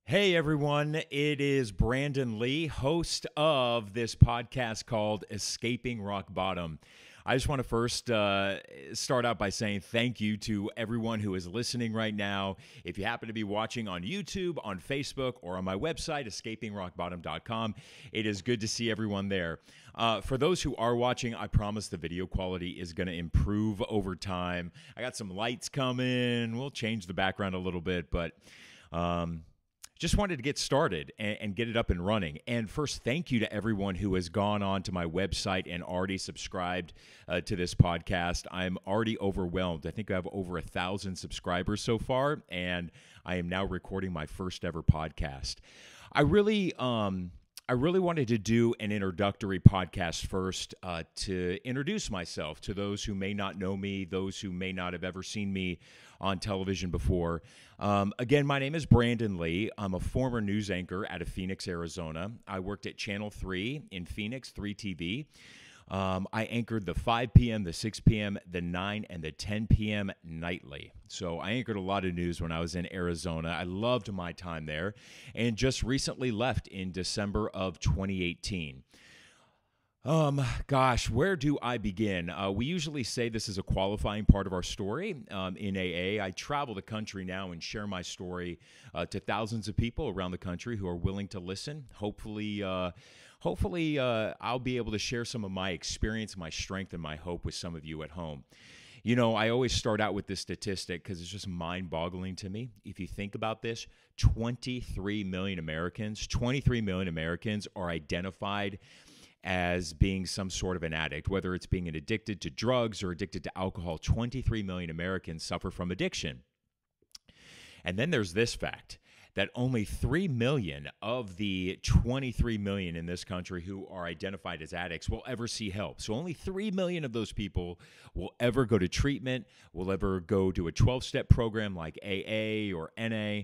Hey everyone, it is Brandon Lee, host of this podcast called Escaping Rock Bottom. I just want to first start out by saying thank you to everyone who is listening right now. If you happen to be watching on YouTube, on Facebook, or on my website, escapingrockbottom.com, it is good to see everyone there. For those who are watching, I promise the video quality is going to improve over time. I got some lights coming. We'll change the background a little bit, but just wanted to get started and get it up and running. And first, thank you to everyone who has gone on to my website and already subscribed to this podcast. I'm already overwhelmed. I think I have over 1,000 subscribers so far, and I am now recording my first ever podcast. I really wanted to do an introductory podcast first to introduce myself to those who may not know me, those who may not have ever seen me on television before. Again, my name is Brandon Lee. I'm a former news anchor out of Phoenix, Arizona. I worked at Channel 3 in Phoenix, 3 TV. I anchored the 5 p.m., the 6 p.m., the 9, and the 10 p.m. nightly. So I anchored a lot of news when I was in Arizona. I loved my time there and just recently left in December of 2018. Gosh, where do I begin? We usually say this is a qualifying part of our story in AA. I travel the country now and share my story to thousands of people around the country who are willing to listen. Hopefully, I'll be able to share some of my experience, my strength, and my hope with some of you at home. You know, I always start out with this statistic because it's just mind-boggling to me. If you think about this, 23 million Americans are identified as being some sort of an addict, whether it's being addicted to drugs or addicted to alcohol. 23 million Americans suffer from addiction. And then there's this fact that only 3 million of the 23 million in this country who are identified as addicts will ever see help. So only 3 million of those people will ever go to treatment, will ever go to a 12-step program like AA or NA.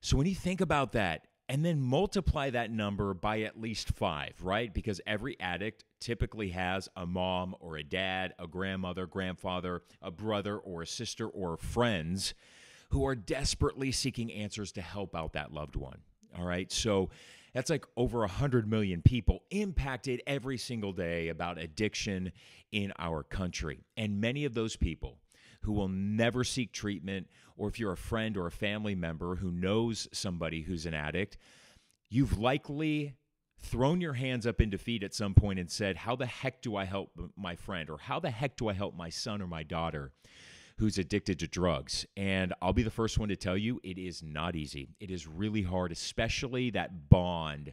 So when you think about that, and then multiply that number by at least 5, right? Because every addict typically has a mom or a dad, a grandmother, grandfather, a brother or a sister or friends who are desperately seeking answers to help out that loved one, all right? So that's like over 100 million people impacted every single day about addiction in our country. And many of those people who will never seek treatment, or if you're a friend or a family member who knows somebody who's an addict, you've likely thrown your hands up in defeat at some point and said, how the heck do I help my friend? Or how the heck do I help my son or my daughter who's addicted to drugs? And I'll be the first one to tell you, it is not easy. It is really hard, especially that bond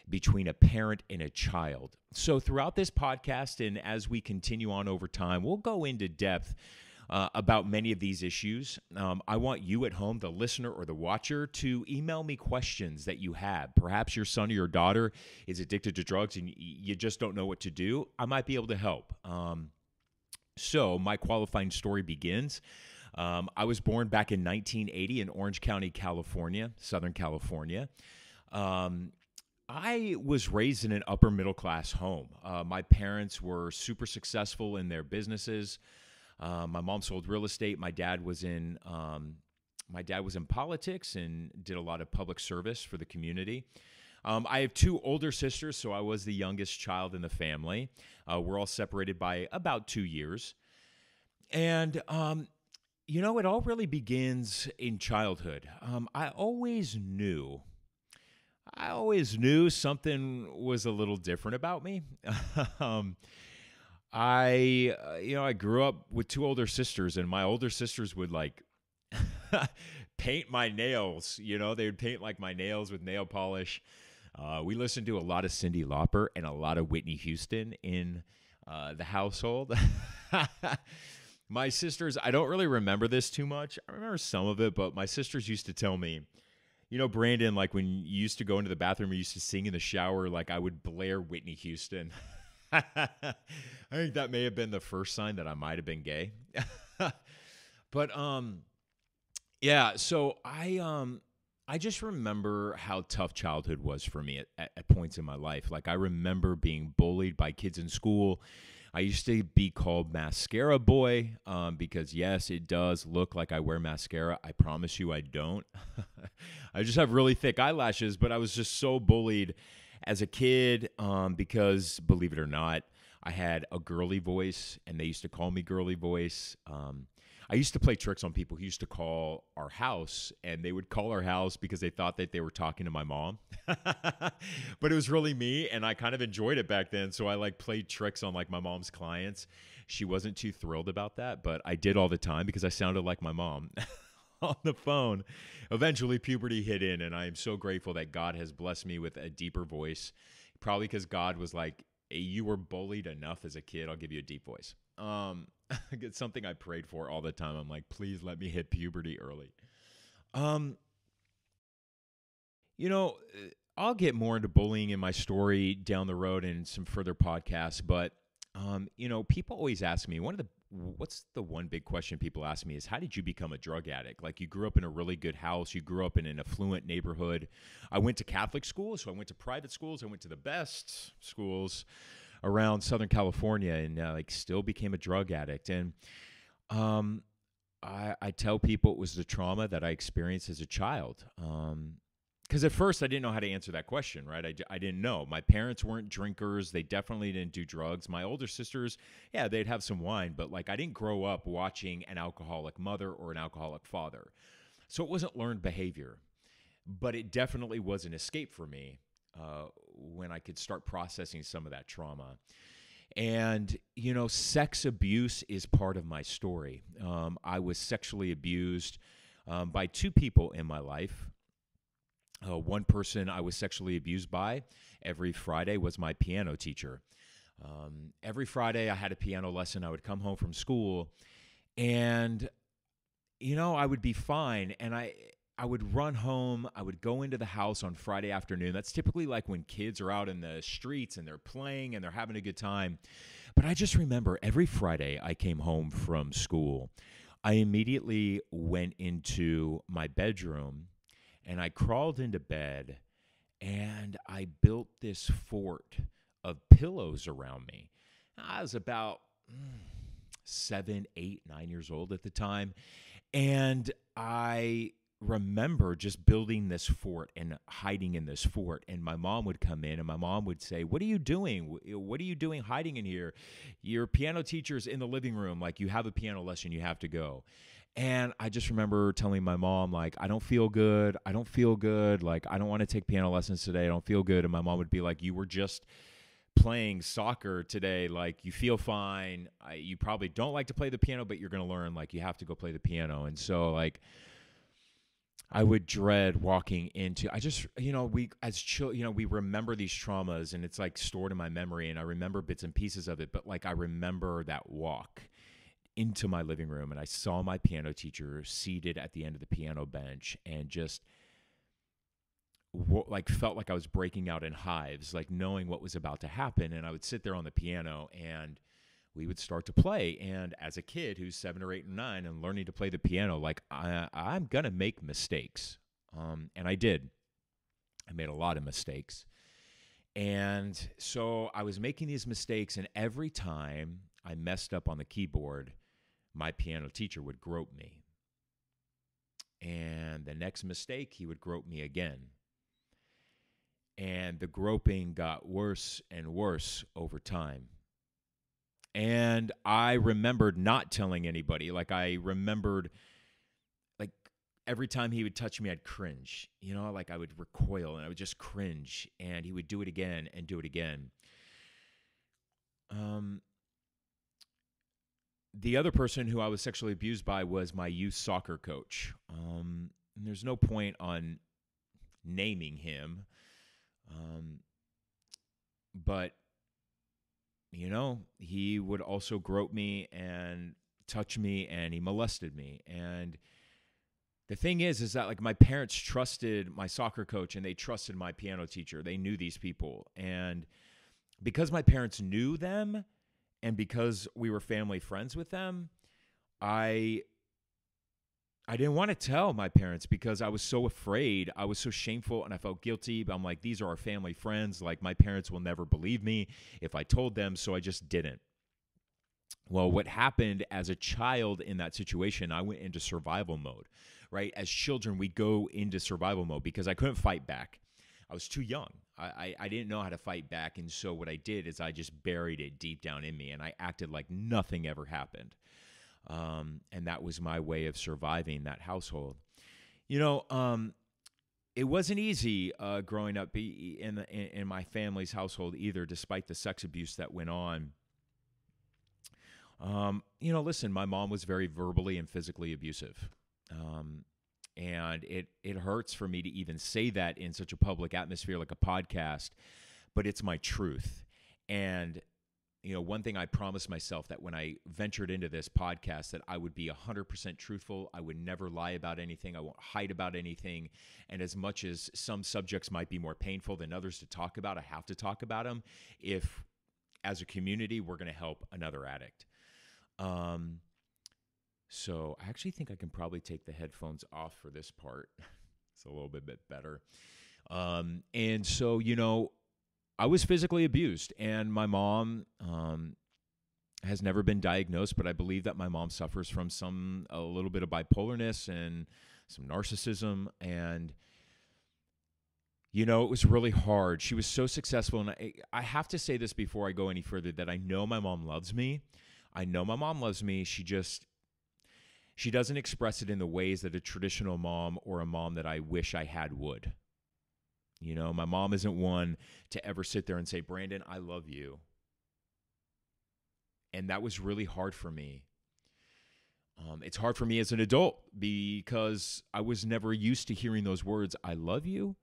between a parent and a child. So throughout this podcast, and as we continue on over time, we'll go into depth about many of these issues. I want you at home, the listener or the watcher, to email me questions that you have. Perhaps your son or your daughter is addicted to drugs and you just don't know what to do. I might be able to help. So my qualifying story begins. I was born back in 1980 in Orange County, California, Southern California. I was raised in an upper middle class home. My parents were super successful in their businesses. My mom sold real estate. My dad was in politics and did a lot of public service for the community. I have 2 older sisters, so I was the youngest child in the family. We're all separated by about 2 years. And, it all really begins in childhood. I always knew something was a little different about me. I grew up with 2 older sisters, and my older sisters would like paint my nails. They would paint like my nails with nail polish. We listened to a lot of Cyndi Lauper and a lot of Whitney Houston in the household. My sisters, I don't really remember this too much. I remember some of it, but my sisters used to tell me, Brandon, like when you used to go into the bathroom, you used to sing in the shower, like I would blare Whitney Houston. I think that may have been the first sign that I might have been gay. But yeah, so I just remember how tough childhood was for me at points in my life. Like I remember being bullied by kids in school. I used to be called Mascara Boy because, yes, it does look like I wear mascara. I promise you I don't. I just have really thick eyelashes, but I was just so bullied as a kid because, believe it or not, I had a girly voice, and they used to call me girly voice. I used to play tricks on people who used to call our house, and they would call our house because they thought that they were talking to my mom. But it was really me, and I kind of enjoyed it back then. So I like played tricks on like my mom's clients. She wasn't too thrilled about that, but I did all the time because I sounded like my mom on the phone. Eventually puberty hit in, and I am so grateful that God has blessed me with a deeper voice. Probably because God was like, hey, you were bullied enough as a kid. I'll give you a deep voice. It's something I prayed for all the time. I'm like, please let me hit puberty early. Um, you know, I'll get more into bullying in my story down the road in some further podcasts. But, people always ask me, what's the one big question people ask me is, how did you become a drug addict? Like, you grew up in a really good house. You grew up in an affluent neighborhood. I went to Catholic schools, so I went to private schools. I went to the best schools around Southern California, and still became a drug addict. And I tell people it was the trauma that I experienced as a child. Because at first I didn't know how to answer that question, right? I didn't know. My parents weren't drinkers. They definitely didn't do drugs. My older sisters, yeah, they'd have some wine, but I didn't grow up watching an alcoholic mother or an alcoholic father. So it wasn't learned behavior, but it definitely was an escape for me when I could start processing some of that trauma. And, sex abuse is part of my story. I was sexually abused by two people in my life. One person I was sexually abused by every Friday was my piano teacher. Every Friday I had a piano lesson. I would come home from school, and, I would be fine. And I would run home. I would go into the house on Friday afternoon. That's typically like when kids are out in the streets and they're playing and they're having a good time. But I just remember every Friday I came home from school, I immediately went into my bedroom and I crawled into bed and I built this fort of pillows around me. I was about 7, 8, 9 years old at the time. And I remember just building this fort and hiding in this fort. And my mom would come in and my mom would say, "What are you doing? What are you doing hiding in here? Your piano teacher's in the living room. Like, you have a piano lesson, you have to go." And I just remember telling my mom, like, I don't feel good. I don't feel good. Like, I don't want to take piano lessons today. I don't feel good. And my mom would be like, "You were just playing soccer today. Like, you feel fine. You probably don't like to play the piano, but you're going to learn. Like, you have to go play the piano." And so, I would dread walking into, we remember these traumas and it's like stored in my memory, and I remember bits and pieces of it, but I remember that walk into my living room and I saw my piano teacher seated at the end of the piano bench and just felt like I was breaking out in hives, like knowing what was about to happen. And I would sit there on the piano and we would start to play. And as a kid who's 7 or 8 and 9 and learning to play the piano, I'm going to make mistakes. And I did. I made a lot of mistakes. And so I was making these mistakes, and every time I messed up on the keyboard, my piano teacher would grope me. And the next mistake, he would grope me again. And the groping got worse and worse over time. And I remembered not telling anybody. I remembered, every time he would touch me, I'd cringe. I would recoil and I would just cringe. And he would do it again and do it again. The other person who I was sexually abused by was my youth soccer coach. And there's no point on naming him. But he would also grope me and touch me, and he molested me. And the thing is that my parents trusted my soccer coach and they trusted my piano teacher. They knew these people. And because my parents knew them and because we were family friends with them, I didn't want to tell my parents because I was so afraid. I was so shameful and I felt guilty. But I'm like, these are our family friends. My parents will never believe me if I told them. So I just didn't. Well, what happened as a child in that situation, I went into survival mode, right? As children, we go into survival mode because I couldn't fight back. I was too young. I didn't know how to fight back. And so what I did is I just buried it deep down in me and I acted like nothing ever happened. And that was my way of surviving that household. You know, it wasn't easy growing up in my family's household either, despite the sex abuse that went on. Listen, my mom was very verbally and physically abusive. And it hurts for me to even say that in such a public atmosphere like a podcast, but it's my truth. And, one thing I promised myself that when I ventured into this podcast that I would be 100% truthful. I would never lie about anything. I won't hide about anything. And as much as some subjects might be more painful than others to talk about, I have to talk about them if, as a community, we're going to help another addict. So I actually think I can probably take the headphones off for this part. It's a little bit better. And so, I was physically abused, and my mom has never been diagnosed, but I believe that my mom suffers from a little bit of bipolarness and some narcissism. And, it was really hard. She was so successful. And I have to say this before I go any further, that I know my mom loves me. I know my mom loves me. She doesn't express it in the ways that a traditional mom or a mom that I wish I had would. My mom isn't one to ever sit there and say, Brandon, I love you. And that was really hard for me. It's hard for me as an adult because I was never used to hearing those words, I love you.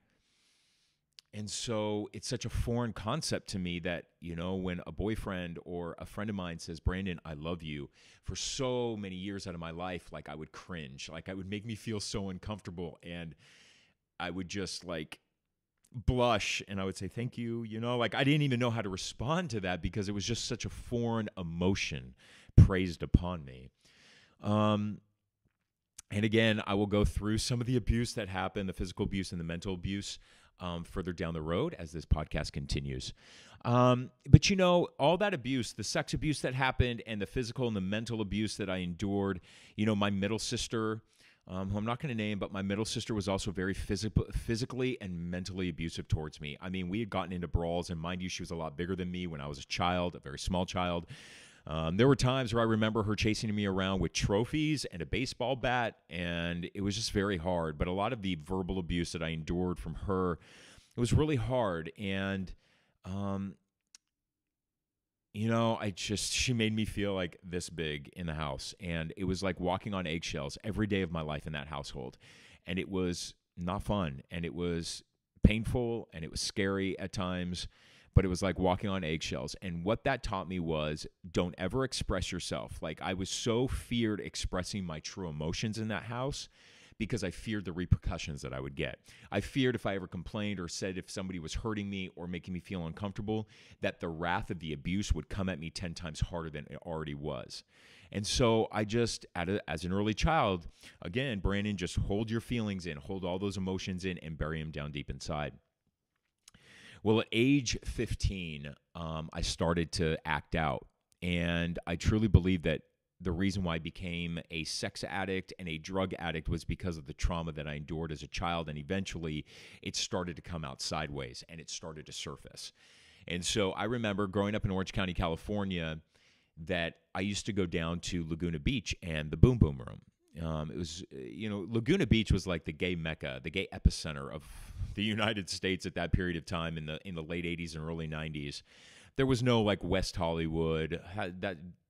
And so it's such a foreign concept to me that, when a boyfriend or a friend of mine says, Brandon, I love you, for so many years out of my life, like I would cringe, like it would make me feel so uncomfortable. And I would just blush and I would say, thank you. I didn't even know how to respond to that because it was just such a foreign emotion praised upon me. And again, I will go through some of the abuse that happened, the physical abuse and the mental abuse, further down the road as this podcast continues. But all that abuse, the sex abuse that happened and the physical and the mental abuse that I endured, my middle sister, who I'm not going to name, but my middle sister was also very physically and mentally abusive towards me. I mean, we had gotten into brawls, and mind you, she was a lot bigger than me when I was a child, a very small child. There were times where I remember her chasing me around with trophies and a baseball bat, and it was just very hard. But a lot of the verbal abuse that I endured from her, it was really hard. And, she made me feel like this big in the house. And it was like walking on eggshells every day of my life in that household. And it was not fun, and it was painful, and it was scary at times. But it was like walking on eggshells. And what that taught me was don't ever express yourself. Like I was so feared expressing my true emotions in that house because I feared the repercussions that I would get. I feared if I ever complained or said if somebody was hurting me or making me feel uncomfortable, that the wrath of the abuse would come at me 10 times harder than it already was. And so I just, as an early child, again, Brandon, just hold your feelings in, hold all those emotions in and bury them down deep inside. Well, at age 15, I started to act out, and I truly believe that the reason why I became a sex addict and a drug addict was because of the trauma that I endured as a child, and eventually it started to come out sideways, and it started to surface. And so I remember growing up in Orange County, California, that I used to go down to Laguna Beach and the Boom Boom Room. It was, Laguna Beach was like the gay mecca, the gay epicenter of the United States at that period of time in the late 80s and early 90s. There was no like West Hollywood.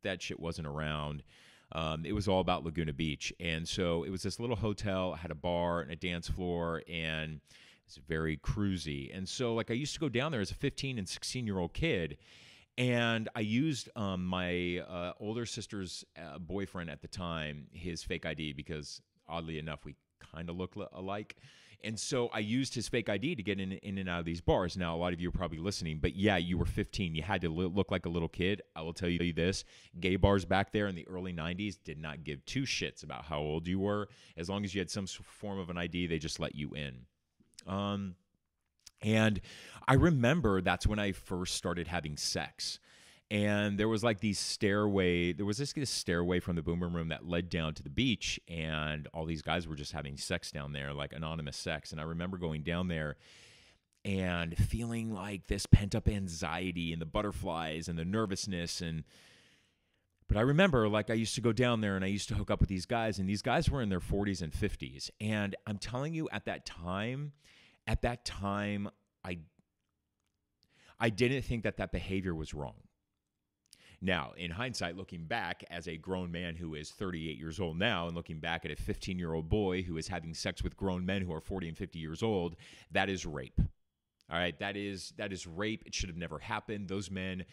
That shit wasn't around. It was all about Laguna Beach. And so it was this little hotel, had a bar and a dance floor, and it was very cruisy. And so like I used to go down there as a 15 and 16-year-old kid. And I used my older sister's boyfriend at the time, his fake ID, because oddly enough, we kind of look alike. And so I used his fake ID to get in and out of these bars. Now, a lot of you are probably listening, but yeah, you were 15. You had to look like a little kid. I will tell you this. Gay bars back there in the early 90s did not give two shits about how old you were. As long as you had some form of an ID, they just let you in. And I remember that's when I first started having sex. And there was this stairway from the boomer room that led down to the beach, and all these guys were just having sex down there, like anonymous sex. And I remember going down there and feeling like this pent-up anxiety and the butterflies and the nervousness. But I remember, I used to go down there and I used to hook up with these guys, and these guys were in their 40s and 50s. And I'm telling you, at that time, I didn't think that behavior was wrong. Now, in hindsight, looking back as a grown man who is 38 years old now, and looking back at a 15-year-old boy who is having sex with grown men who are 40 and 50 years old, that is rape. All right, that is rape. It should have never happened. Those men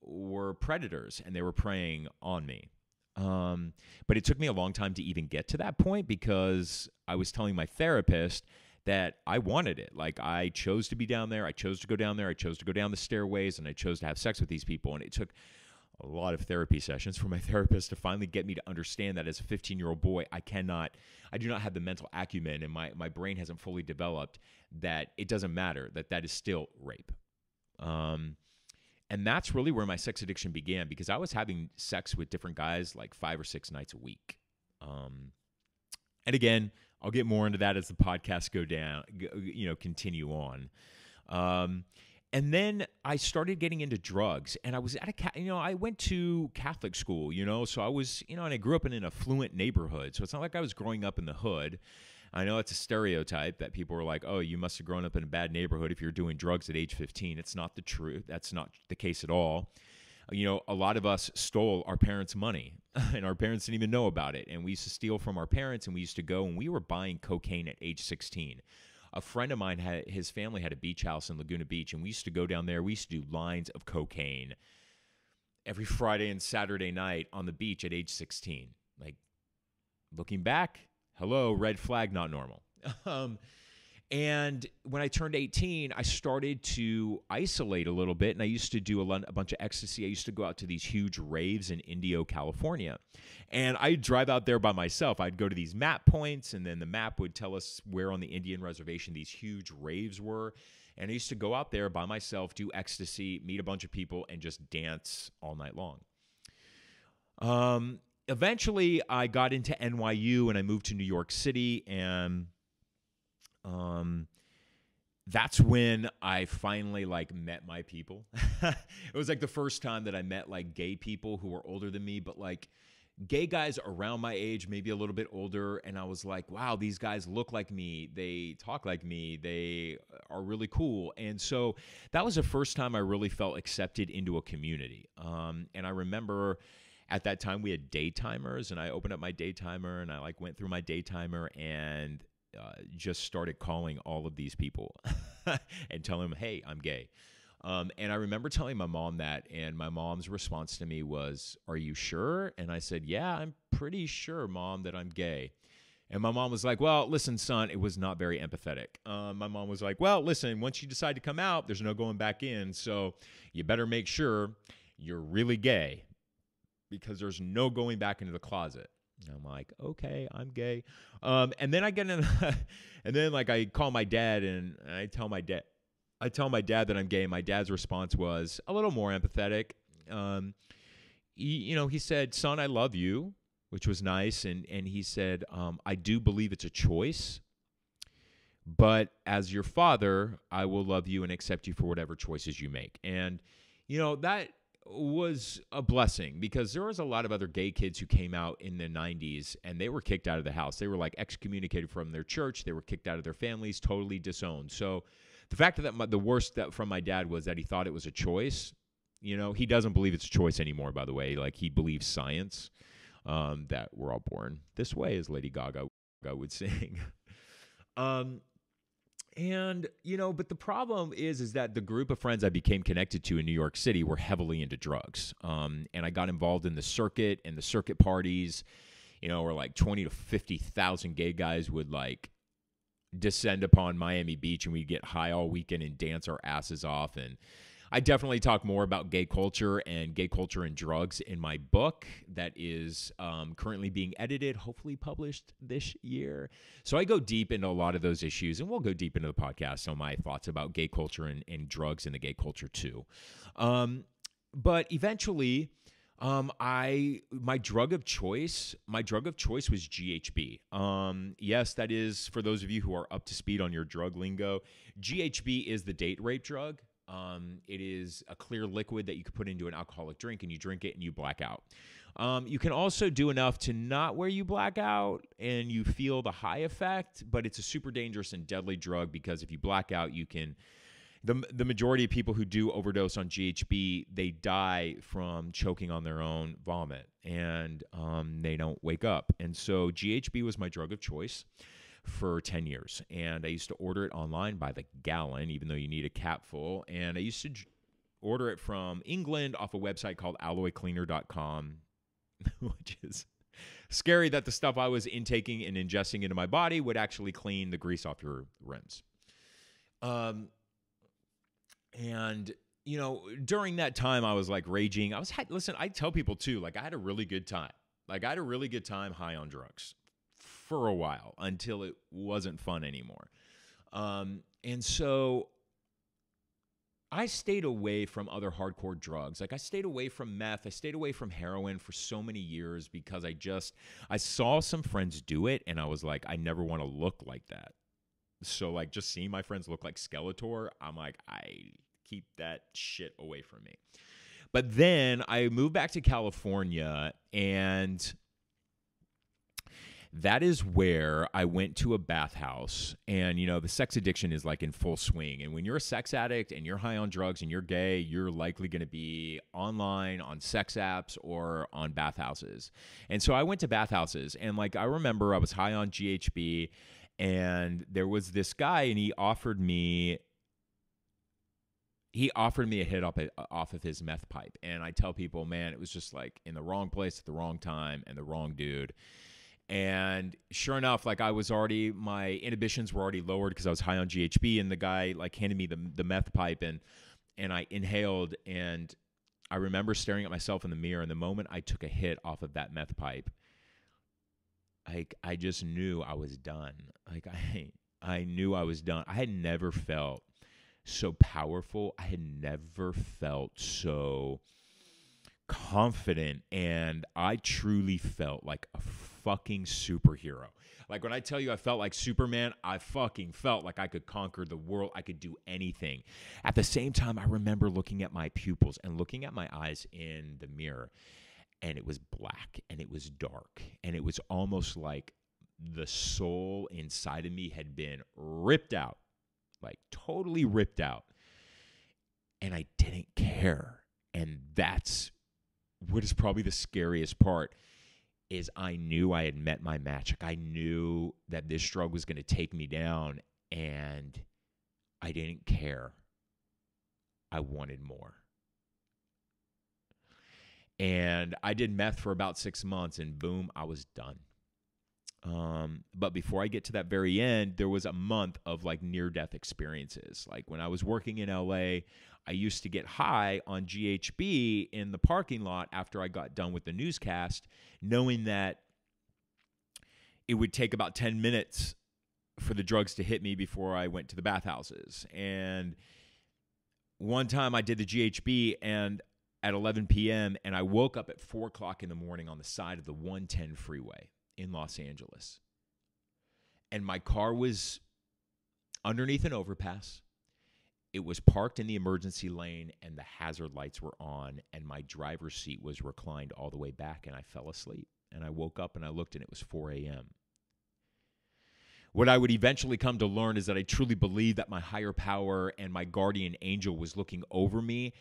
were predators, and they were preying on me. But it took me a long time to even get to that point, because I was telling my therapist that I wanted it. I chose to be down there. I chose to go down there. I chose to go down the stairways, and I chose to have sex with these people. And it took a lot of therapy sessions for my therapist to finally get me to understand that as a 15-year-old boy, I do not have the mental acumen, and my brain hasn't fully developed, that it doesn't matter, that is still rape. And that's really where my sex addiction began, because I was having sex with different guys 5 or 6 nights a week. And again, I'll get more into that as the podcast continue on. And then I started getting into drugs, and I was I went to Catholic school, so I was, and I grew up in an affluent neighborhood. So it's not like I was growing up in the hood. I know it's a stereotype that people are like, oh, you must have grown up in a bad neighborhood if you're doing drugs at age 15. It's not the truth. That's not the case at all. A lot of us stole our parents' money, and our parents didn't even know about it. And we used to steal from our parents, and we used to go, and we were buying cocaine at age 16. A friend of mine, his family had a beach house in Laguna Beach, and we used to go down there. We used to do lines of cocaine every Friday and Saturday night on the beach at age 16. Looking back, hello, red flag, not normal. And when I turned 18, I started to isolate a little bit, and I used to do a bunch of ecstasy. I used to go out to these huge raves in Indio, California, and I'd drive out there by myself. I'd go to these map points, and then the map would tell us where on the Indian reservation these huge raves were, and I used to go out there by myself, do ecstasy, meet a bunch of people, and just dance all night long. Eventually, I got into NYU, and I moved to New York City, and that's when I finally met my people. It was the first time that I met gay people who were older than me, but gay guys around my age, maybe a little bit older. And I was like, wow, these guys look like me. They talk like me. They are really cool. And so that was the first time I really felt accepted into a community. And I remember at that time we had daytimers, and I opened up my daytimer, and I went through my daytimer and just started calling all of these people and telling them, hey, I'm gay. And I remember telling my mom that, and my mom's response to me was, are you sure? And I said, yeah, I'm pretty sure, Mom, that I'm gay. And my mom was like, well, listen, son, it was not very empathetic. My mom was like, well, listen, once you decide to come out, there's no going back in. So you better make sure you're really gay, because there's no going back into the closet. And I'm like, okay, I'm gay. And then I get in, and then I call my dad, and I tell my dad that I'm gay. My dad's response was a little more empathetic. He said, son, I love you, which was nice. And he said, I do believe it's a choice, but as your father, I will love you and accept you for whatever choices you make. And, that was a blessing, because there was a lot of other gay kids who came out in the 90s, and they were kicked out of the house. They were excommunicated from their church. They were kicked out of their families, totally disowned. So the fact that the worst that from my dad was that he thought it was a choice. He doesn't believe it's a choice anymore, by the way. He believes science, that we're all born this way, as Lady Gaga would sing. But the problem is that the group of friends I became connected to in New York City were heavily into drugs. And I got involved in the circuit and the circuit parties, where 20 to 50,000 gay guys would descend upon Miami Beach, and we'd get high all weekend and dance our asses off. And I definitely talk more about gay culture and drugs in my book that is currently being edited, hopefully published this year. So I go deep into a lot of those issues, and we'll go deep into the podcast on my thoughts about gay culture and drugs in the gay culture too. but eventually, my drug of choice was GHB. Yes, that is, for those of you who are up to speed on your drug lingo, GHB is the date rape drug. It is a clear liquid that you can put into an alcoholic drink, and you drink it and you black out. You can also do enough to not where you black out and you feel the high effect, but it's a super dangerous and deadly drug because if you black out, you can. The majority of people who do overdose on GHB, they die from choking on their own vomit, and they don't wake up. And so GHB was my drug of choice for 10 years. And I used to order it online by the gallon, even though you need a capful. And I used to order it from England off a website called alloycleaner.com, which is scary that the stuff I was intaking and ingesting into my body would actually clean the grease off your rims. And, you know, during that time, I was like raging. Listen, I tell people too, like I had a really good time. Like I had a really good time high on drugs for a while until it wasn't fun anymore. And so I stayed away from other hardcore drugs. Like I stayed away from meth. I stayed away from heroin for so many years because I saw some friends do it and I was like, I never want to look like that. So like just seeing my friends look like Skeletor, I'm like, I keep that shit away from me. But then I moved back to California, and that is where I went to a bathhouse. And, you know, the sex addiction is like in full swing. And when you're a sex addict and you're high on drugs and you're gay, you're likely going to be online on sex apps or on bathhouses. And so I went to bathhouses, and like I remember I was high on GHB. And there was this guy, and he offered me a hit off of his meth pipe. And I tell people, man, it was just like in the wrong place at the wrong time and the wrong dude. And sure enough, like my inhibitions were already lowered because I was high on GHB, and the guy like handed me the meth pipe, and I inhaled, and I remember staring at myself in the mirror, and the moment I took a hit off of that meth pipe, I just knew I was done. Like I knew I was done. I had never felt so powerful. I had never felt so confident, and I truly felt like a fucking superhero. Like when I tell you I felt like Superman, I fucking felt like I could conquer the world. I could do anything. At the same time, I remember looking at my pupils and looking at my eyes in the mirror, and it was black and it was dark, and it was almost like the soul inside of me had been ripped out, like totally ripped out. And I didn't care. And that's what is probably the scariest part, is I knew I had met my match. Like I knew that this drug was going to take me down, and I didn't care. I wanted more. And I did meth for about 6 months, and boom, I was done. But before I get to that very end, there was a month of like near-death experiences. Like when I was working in LA, I used to get high on GHB in the parking lot after I got done with the newscast, knowing that it would take about 10 minutes for the drugs to hit me before I went to the bathhouses. And one time I did the GHB and at 11 p.m. and I woke up at 4 o'clock in the morning on the side of the 110 freeway in Los Angeles. And my car was underneath an overpass. It was parked in the emergency lane, and the hazard lights were on, and my driver's seat was reclined all the way back, and I fell asleep. And I woke up and I looked, and it was 4 a.m. What I would eventually come to learn is that I truly believed that my higher power and my guardian angel was looking over me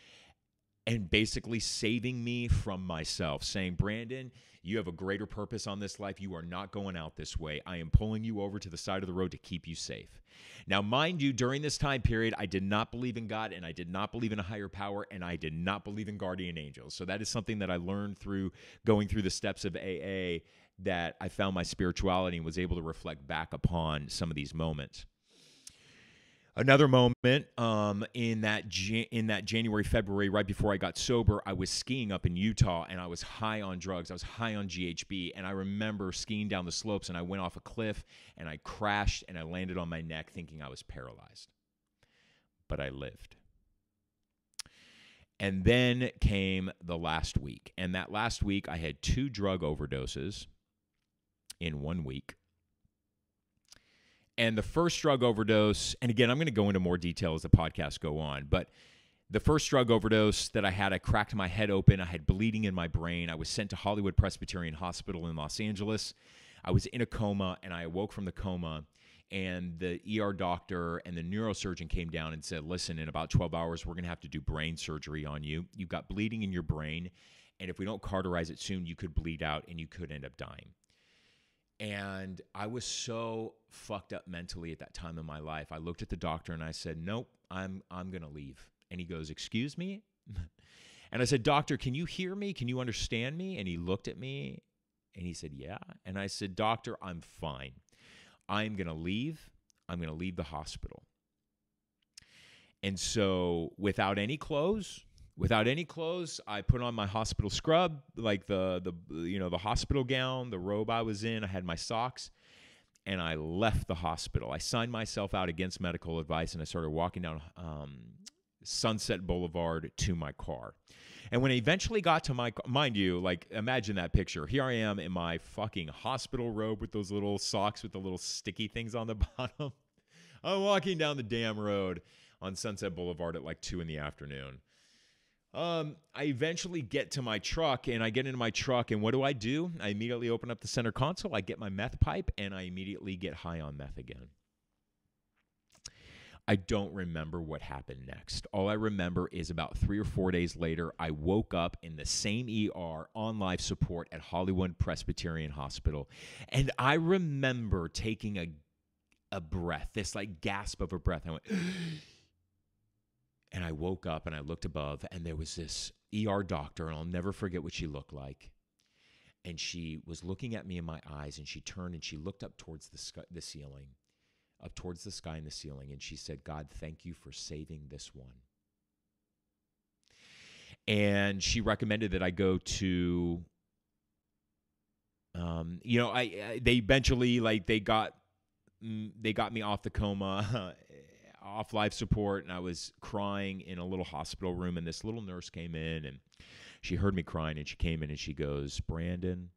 and basically saving me from myself, saying, Brandon, you have a greater purpose on this life. You are not going out this way. I am pulling you over to the side of the road to keep you safe. Now, mind you, during this time period, I did not believe in God, and I did not believe in a higher power, and I did not believe in guardian angels. So that is something that I learned through going through the steps of AA, that I found my spirituality and was able to reflect back upon some of these moments. Another moment in that January, February, right before I got sober, I was skiing up in Utah, and I was high on drugs. I was high on GHB, and I remember skiing down the slopes, and I went off a cliff, and I crashed, and I landed on my neck thinking I was paralyzed. But I lived. And then came the last week. And that last week, I had 2 drug overdoses in 1 week. And the first drug overdose, and again, I'm going to go into more detail as the podcast go on, but the first drug overdose that I had, I cracked my head open. I had bleeding in my brain. I was sent to Hollywood Presbyterian Hospital in Los Angeles. I was in a coma, and I awoke from the coma. And the ER doctor and the neurosurgeon came down and said, listen, in about 12 hours, we're going to have to do brain surgery on you. You've got bleeding in your brain, and if we don't cauterize it soon, you could bleed out and you could end up dying. And I was so fucked up mentally at that time in my life. I looked at the doctor and I said, nope, I'm going to leave. And he goes, excuse me? And I said, doctor, can you hear me? Can you understand me? And he looked at me and he said, yeah. And I said, doctor, I'm fine. I'm going to leave. I'm going to leave the hospital. And so without any clothes, I put on my hospital scrub, like the hospital gown, the robe I was in. I had my socks, and I left the hospital. I signed myself out against medical advice, and I started walking down Sunset Boulevard to my car. And when I eventually got to mind you, like, imagine that picture. Here I am in my fucking hospital robe with those little socks with the little sticky things on the bottom. I'm walking down the damn road on Sunset Boulevard at like 2 p.m. I eventually get to my truck, and I get into my truck, and what do? I immediately open up the center console, I get my meth pipe, and I immediately get high on meth again. I don't remember what happened next. All I remember is about 3 or 4 days later, I woke up in the same ER on life support at Hollywood Presbyterian Hospital. And I remember taking a breath, this like gasp of a breath. I went, and I woke up and I looked above, and there was this ER doctor, and I'll never forget what she looked like. And she was looking at me in my eyes, and she turned and she looked up towards the ceiling. Up towards the sky and the ceiling, and she said, God, thank you for saving this one. And she recommended that I go to, they eventually, like, they got me off the coma, off life support, and I was crying in a little hospital room, and this little nurse came in, and she heard me crying, and she came in, and she goes, Brandon,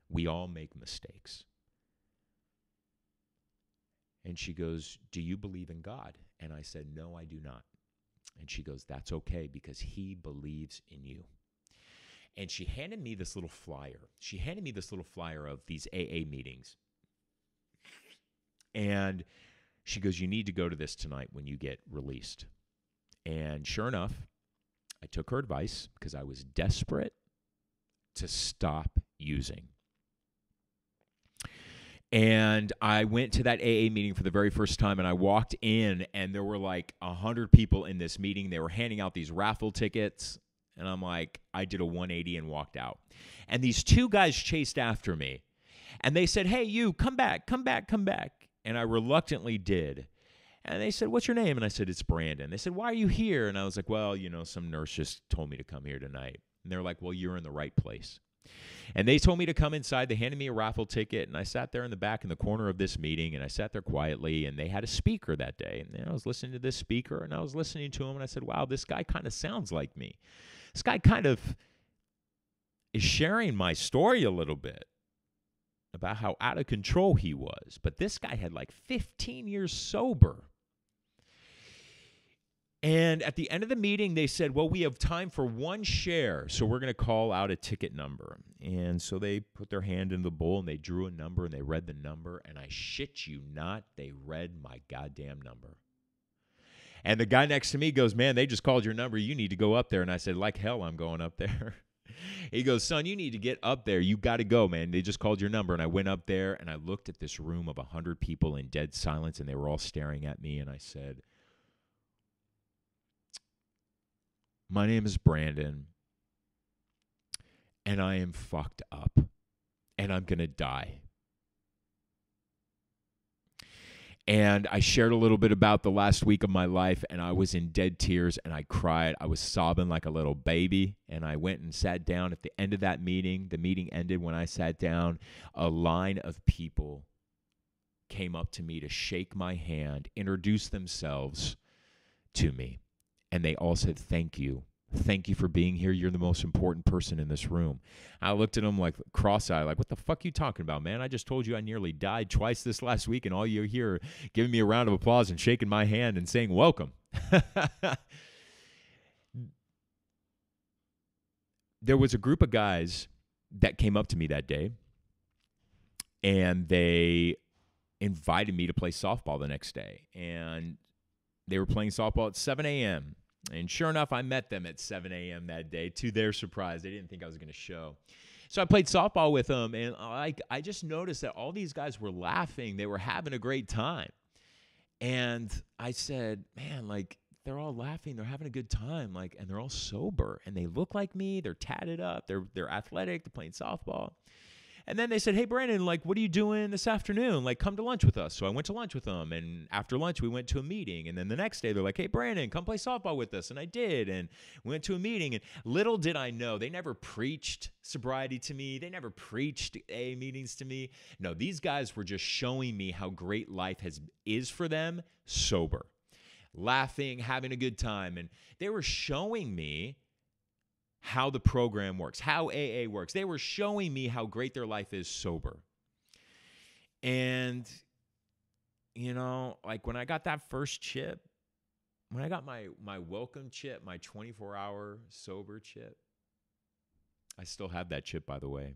we all make mistakes. And she goes, do you believe in God? And I said, no, I do not. And she goes, that's okay, because he believes in you. And she handed me this little flyer. She handed me this little flyer of these AA meetings. And she goes, you need to go to this tonight when you get released. And sure enough, I took her advice because I was desperate to stop using. And I went to that AA meeting for the very first time, and I walked in, and there were like 100 people in this meeting. They were handing out these raffle tickets, and I'm like, I did a 180 and walked out. And these 2 guys chased after me, and they said, hey, you, come back, come back, come back. And I reluctantly did. And they said, what's your name? And I said, it's Brandon. They said, why are you here? And I was like, well, some nurse just told me to come here tonight. And they're like, well, you're in the right place. And they told me to come inside. They handed me a raffle ticket, and I sat there in the back in the corner of this meeting, and I sat there quietly, and they had a speaker that day. And I was listening to this speaker, and I was listening to him, and I said, wow, this guy kind of sounds like me. This guy kind of is sharing my story a little bit about how out of control he was. But this guy had like 15 years sober. And at the end of the meeting, they said, well, we have time for 1 share, so we're going to call out a ticket number. And so they put their hand in the bowl, and they drew a number, and they read the number, and I shit you not, they read my goddamn number. And the guy next to me goes, man, they just called your number. You need to go up there. And I said, like hell, I'm going up there. He goes, son, you need to get up there. You got to go, man. They just called your number. And I went up there, and I looked at this room of 100 people in dead silence, and they were all staring at me, and I said, my name is Brandon, and I am fucked up, and I'm going to die. And I shared a little bit about the last week of my life, and I was in dead tears, and I cried. I was sobbing like a little baby, and I went and sat down at the end of that meeting. The meeting ended when I sat down. A line of people came up to me to shake my hand, introduce themselves to me. And they all said, thank you Thank you for being here. You're the most important person in this room. I looked at him like cross-eyed, like, what the fuck you talking about, man? I just told you I nearly died twice this last week, and all you're here giving me a round of applause and shaking my hand and saying welcome. There was a group of guys that came up to me that day, and they invited me to play softball the next day. And they were playing softball at 7 a.m., and sure enough, I met them at 7 a.m. that day. To their surprise, they didn't think I was going to show. So I played softball with them, and I just noticed that all these guys were laughing. They were having a great time. And I said, man, like, they're all laughing. They're having a good time, like, and they're all sober. And they look like me. They're tatted up. They're athletic. They're playing softball. And then they said, hey, Brandon, like, what are you doing this afternoon? Like, come to lunch with us. So I went to lunch with them. And after lunch, we went to a meeting. And then the next day, they're like, hey, Brandon, come play softball with us. And I did. And we went to a meeting. And little did I know, they never preached sobriety to me. They never preached AA meetings to me. No, these guys were just showing me how great life is for them sober, laughing, having a good time. And they were showing me how the program works, how AA works. They were showing me how great their life is sober. And, you know, like when I got that first chip, when I got my welcome chip, my 24-hour sober chip, I still have that chip, by the way.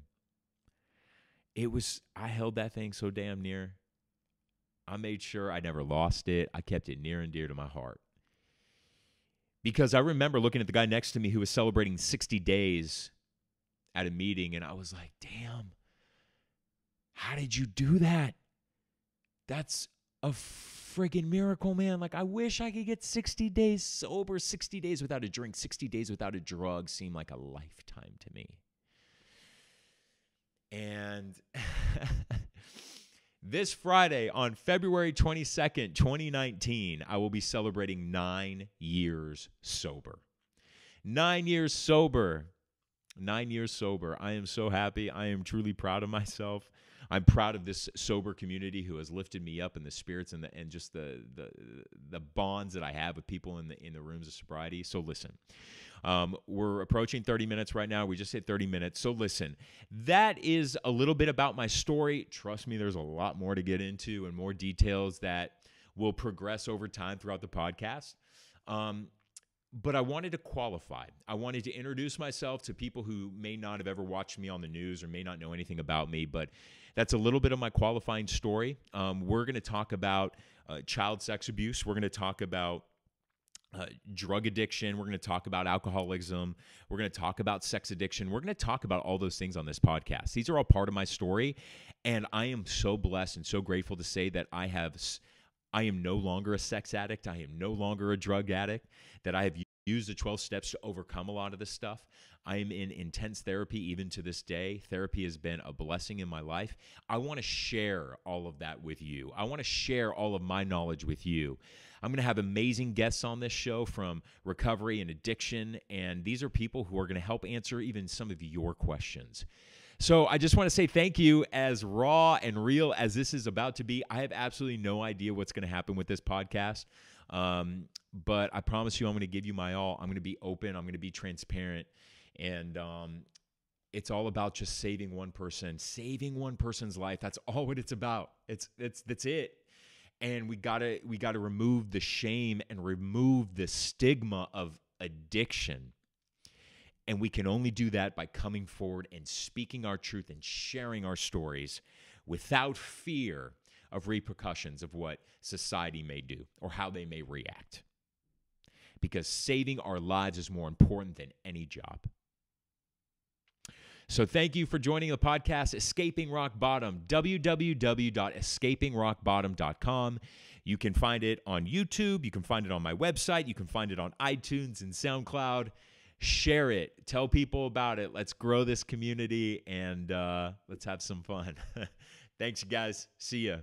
I held that thing so damn near. I made sure I never lost it. I kept it near and dear to my heart. Because I remember looking at the guy next to me who was celebrating 60 days at a meeting, and I was like, damn, how did you do that? That's a friggin' miracle, man. Like, I wish I could get 60 days sober, 60 days without a drink, 60 days without a drug seemed like a lifetime to me. And this Friday, on February 22nd, 2019, I will be celebrating 9 years sober. 9 years sober. 9 years sober. I am so happy. I am truly proud of myself. I'm proud of this sober community who has lifted me up in the spirits and just the bonds that I have with people in the rooms of sobriety. So listen. We're approaching 30 minutes right now. We just hit 30 minutes. So listen, that is a little bit about my story. Trust me, there's a lot more to get into and more details that will progress over time throughout the podcast. But I wanted to qualify. I wanted to introduce myself to people who may not have ever watched me on the news or may not know anything about me, but that's a little bit of my qualifying story. We're going to talk about child sex abuse. We're going to talk about drug addiction. We're going to talk about alcoholism. We're going to talk about sex addiction. We're going to talk about all those things on this podcast. These are all part of my story, and I am so blessed and so grateful to say that I am no longer a sex addict. I am no longer a drug addict, that I have used the 12 steps to overcome a lot of this stuff. I am in intense therapy even to this day. Therapy has been a blessing in my life. I want to share all of that with you. I want to share all of my knowledge with you. I'm going to have amazing guests on this show from recovery and addiction, and these are people who are going to help answer even some of your questions. So I just want to say thank you. As raw and real as this is about to be, I have absolutely no idea what's going to happen with this podcast, but I promise you I'm going to give you my all. I'm going to be open. I'm going to be transparent, and it's all about just saving one person's life. That's all what it's about. That's it. And we gotta remove the shame and remove the stigma of addiction. And we can only do that by coming forward and speaking our truth and sharing our stories without fear of repercussions of what society may do or how they may react. Because saving our lives is more important than any job. So thank you for joining the podcast, Escaping Rock Bottom, www.escapingrockbottom.com. You can find it on YouTube. You can find it on my website. You can find it on iTunes and SoundCloud. Share it. Tell people about it. Let's grow this community, and let's have some fun. Thanks, guys. See ya.